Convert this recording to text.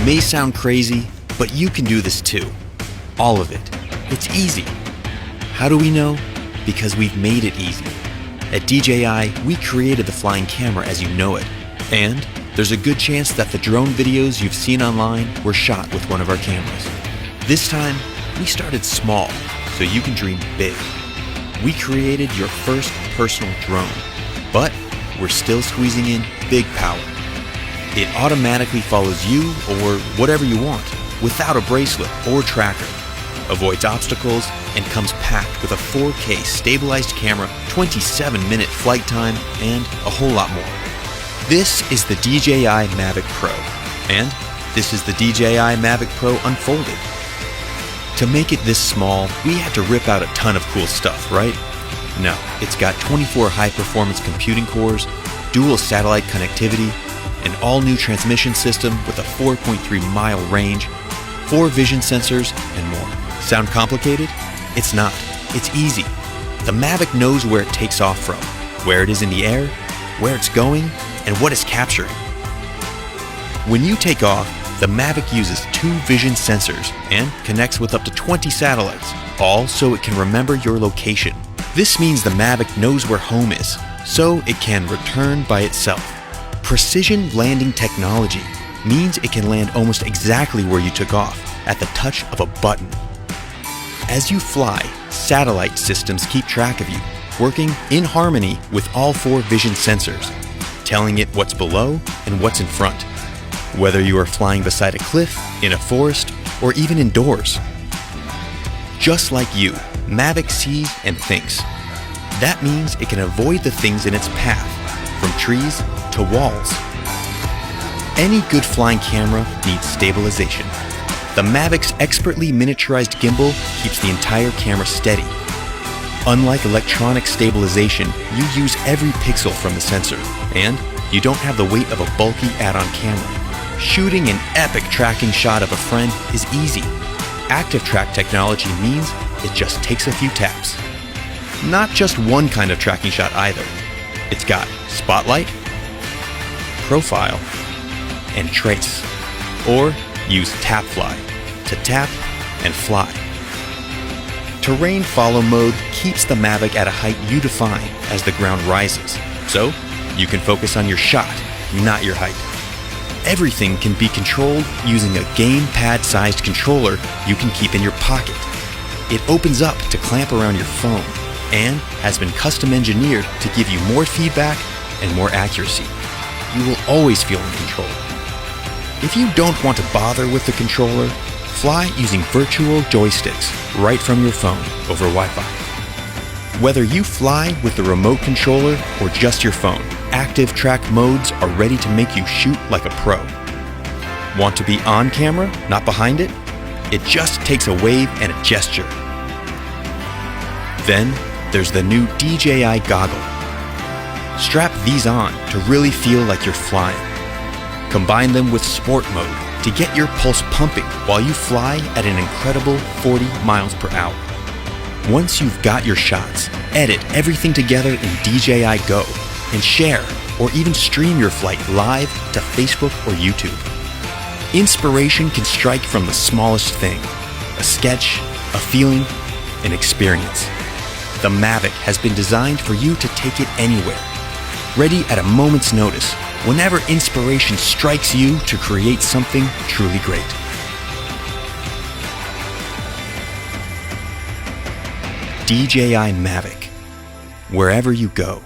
may sound crazy, but you can do this too. All of it. It's easy. How do we know? Because we've made it easy. At DJI, we created the flying camera as you know it. And there's a good chance that the drone videos you've seen online were shot with one of our cameras. This time, we started small, so you can dream big. We created your first personal drone, but we're still squeezing in big power. It automatically follows you or whatever you want, without a bracelet or tracker, avoids obstacles, and comes packed with a 4K stabilized camera, 27-minute flight time, and a whole lot more. This is the DJI Mavic Pro, and this is the DJI Mavic Pro Unfolded. To make it this small, we had to rip out a ton of cool stuff, right? No, it's got 24 high-performance computing cores, dual satellite connectivity, an all-new transmission system with a 4.3-mile range, 4 vision sensors, and more. Sound complicated? It's not. It's easy. The Mavic knows where it takes off from, where it is in the air, where it's going, and what it's capturing. When you take off, the Mavic uses 2 vision sensors and connects with up to 20 satellites, all so it can remember your location. This means the Mavic knows where home is, so it can return by itself. Precision landing technology means it can land almost exactly where you took off, at the touch of a button. As you fly, satellite systems keep track of you, working in harmony with all 4 vision sensors, telling it what's below and what's in front, whether you are flying beside a cliff, in a forest, or even indoors. Just like you, Mavic sees and thinks. That means it can avoid the things in its path, from trees to walls. Any good flying camera needs stabilization. The Mavic's expertly miniaturized gimbal keeps the entire camera steady. Unlike electronic stabilization, you use every pixel from the sensor, and you don't have the weight of a bulky add-on camera. Shooting an epic tracking shot of a friend is easy. Active track technology means it just takes a few taps. Not just one kind of tracking shot either. It's got spotlight, profile, and trace. Or use tap fly to tap and fly. Terrain follow mode keeps the Mavic at a height you define as the ground rises, so you can focus on your shot, not your height. Everything can be controlled using a gamepad-sized controller you can keep in your pocket. It opens up to clamp around your phone and has been custom engineered to give you more feedback and more accuracy. You will always feel in control. If you don't want to bother with the controller, fly using virtual joysticks right from your phone over Wi-Fi. Whether you fly with the remote controller or just your phone, active track modes are ready to make you shoot like a pro. Want to be on camera, not behind it? It just takes a wave and a gesture. Then there's the new DJI goggle. Strap these on to really feel like you're flying. Combine them with sport mode to get your pulse pumping while you fly at an incredible 40 miles per hour. Once you've got your shots, edit everything together in DJI Go and share or even stream your flight live to Facebook or YouTube. Inspiration can strike from the smallest thing: a sketch, a feeling, an experience. The Mavic has been designed for you to take it anywhere, ready at a moment's notice, whenever inspiration strikes you to create something truly great. DJI Mavic, wherever you go.